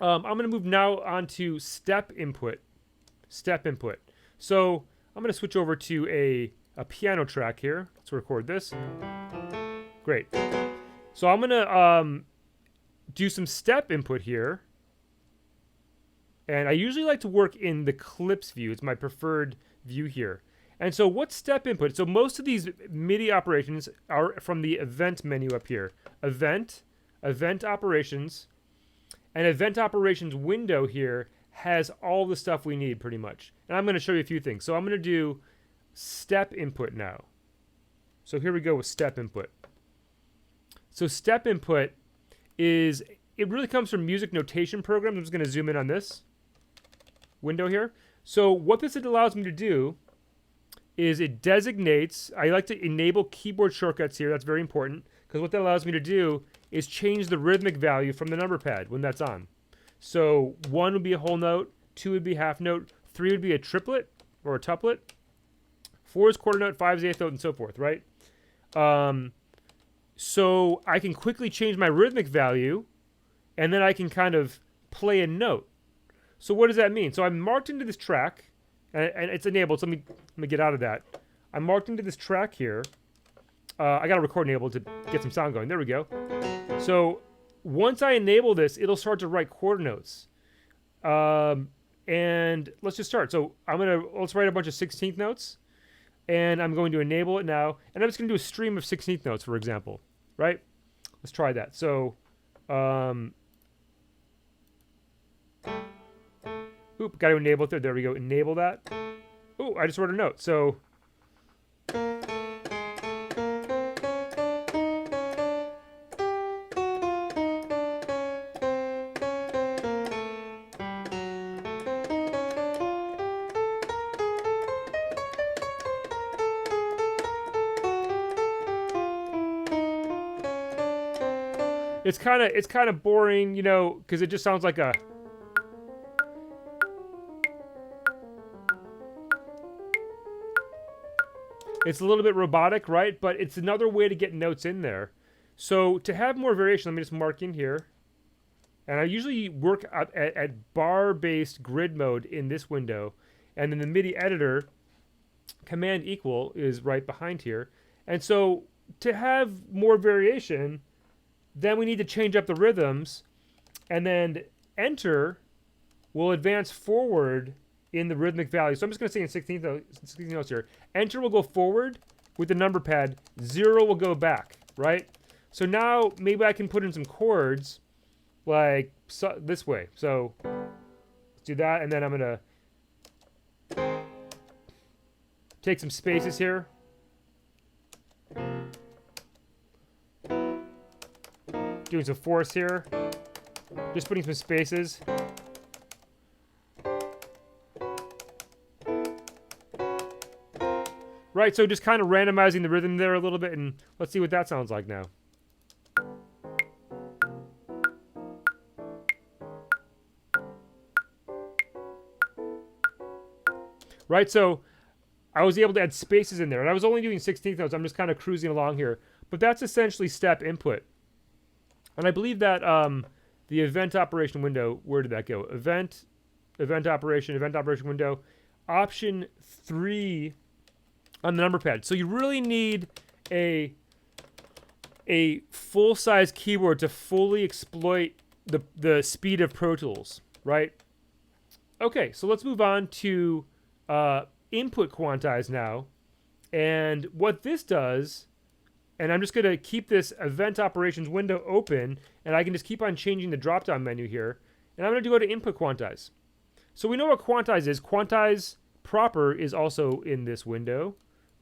I'm going to move now on to step input. Step input. So I'm going to switch over to a piano track here. Let's record this. Great. So I'm going to do some step input here. And I usually like to work in the clips view. It's my preferred view here. And so what's step input? So most of these MIDI operations are from the event menu up here. Event, event operations, and event operations window here has all the stuff we need pretty much. And I'm going to show you a few things. So I'm going to do step input now. So here we go with step input. So step input is, it really comes from music notation programs. I'm just going to zoom in on this window here. So what this allows me to do is it designates, I like to enable keyboard shortcuts here. That's very important because what that allows me to do is change the rhythmic value from the number pad when that's on. So 1 would be a whole note, 2 would be half note, 3 would be a triplet or a tuplet, 4 is quarter note, 5 is eighth note, and so forth, right? So I can quickly change my rhythmic value, and then I can kind of play a note. So what does that mean? So I'm marked into this track, and it's enabled. So let me get out of that. I'm marked into this track here. I got a record enabled to get some sound going. There we go. So once I enable this, it'll start to write quarter notes. And let's just start. So let's write a bunch of 16th notes. And I'm going to enable it now. And I'm just going to do a stream of 16th notes, for example. Right? Let's try that. So, got to enable it there. There we go. Enable that. Oh, I just wrote a note. So, it's kind of boring, you know, because it just sounds like a. It's a little bit robotic, right? But it's another way to get notes in there. So to have more variation, let me just mark in here. And I usually work at bar-based grid mode in this window. And then the MIDI editor, command equal, is right behind here. And so to have more variation, then we need to change up the rhythms. And then enter will advance forward in the rhythmic value. So I'm just going to say in 16 notes here. Enter will go forward with the number pad. 0 will go back, right? So now maybe I can put in some chords like this way. So let's do that. And then I'm going to take some spaces here. Doing some fourths here. Just putting some spaces. Right, so just kind of randomizing the rhythm there a little bit, and let's see what that sounds like now. Right, so I was able to add spaces in there, and I was only doing 16th notes. I'm just kind of cruising along here. But that's essentially step input. And I believe that the event operation window, where did that go? Event operation window. Option 3 on the number pad. So you really need a full-size keyboard to fully exploit the speed of Pro Tools, right? Okay, so let's move on to input quantize now. And what this does, and I'm just going to keep this event operations window open, and I can just keep on changing the drop-down menu here. And I'm going to go to input quantize. So we know what quantize is. Quantize proper is also in this window.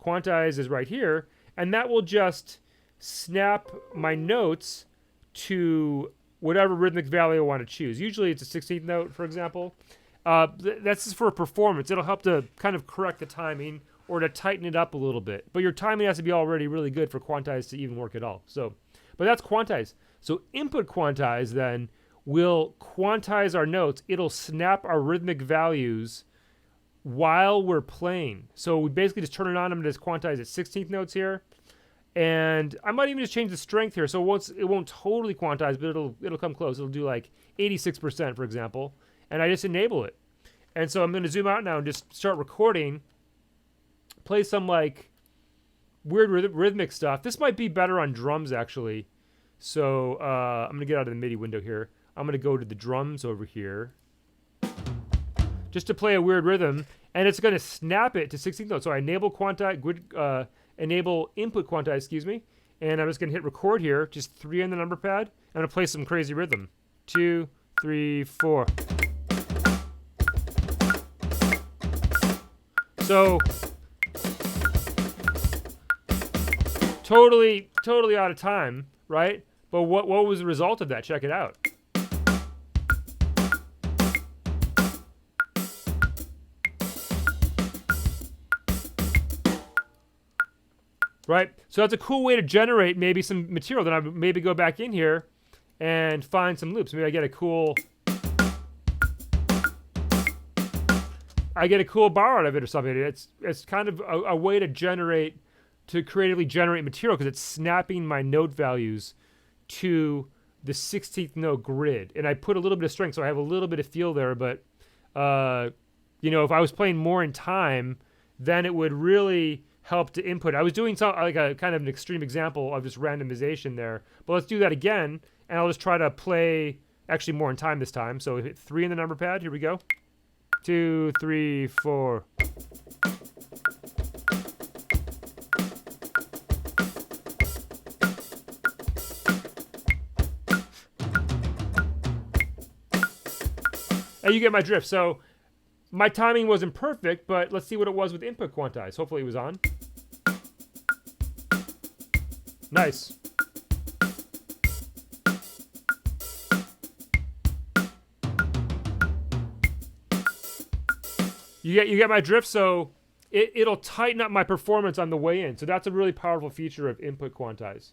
Quantize is right here, and that will just snap my notes to whatever rhythmic value I want to choose. Usually it's a 16th note, for example. That's just for performance. It'll help to kind of correct the timing or to tighten it up a little bit. But your timing has to be already really good for quantize to even work at all. So, but that's quantize. So input quantize then will quantize our notes. It'll snap our rhythmic values while we're playing. So we basically just turn it on and just quantize at 16th notes here. And I might even just change the strength here. So it won't totally quantize, but it'll come close. It'll do like 86%, for example. And I just enable it. And so I'm going to zoom out now and just start recording. Play some like weird rhythmic stuff. This might be better on drums, actually. So I'm going to get out of the MIDI window here. I'm going to go to the drums over here, just to play a weird rhythm. And it's going to snap it to 16th notes. So I enable quantize, enable input quantize, excuse me. And I'm just going to hit record here, just 3 on the number pad. I'm going to play some crazy rhythm. 2, 3, 4. So totally out of time, right? But what was the result of that? Check it out. Right? So that's a cool way to generate maybe some material. Then I maybe go back in here and find some loops. Maybe I get a cool bar out of it or something. It's kind of a way to creatively generate material, because it's snapping my note values to the 16th note grid. And I put a little bit of strength, so I have a little bit of feel there. But if I was playing more in time, then it would really help to input. I was doing something like a kind of an extreme example of just randomization there. But let's do that again, and I'll just try to play actually more in time this time. So hit 3 in the number pad. Here we go. 2, 3, 4. And you get my drift. So my timing wasn't perfect, but let's see what it was with input quantize. Hopefully it was on. Nice. You get my drift. So it'll tighten up my performance on the way in. So that's a really powerful feature of input quantize.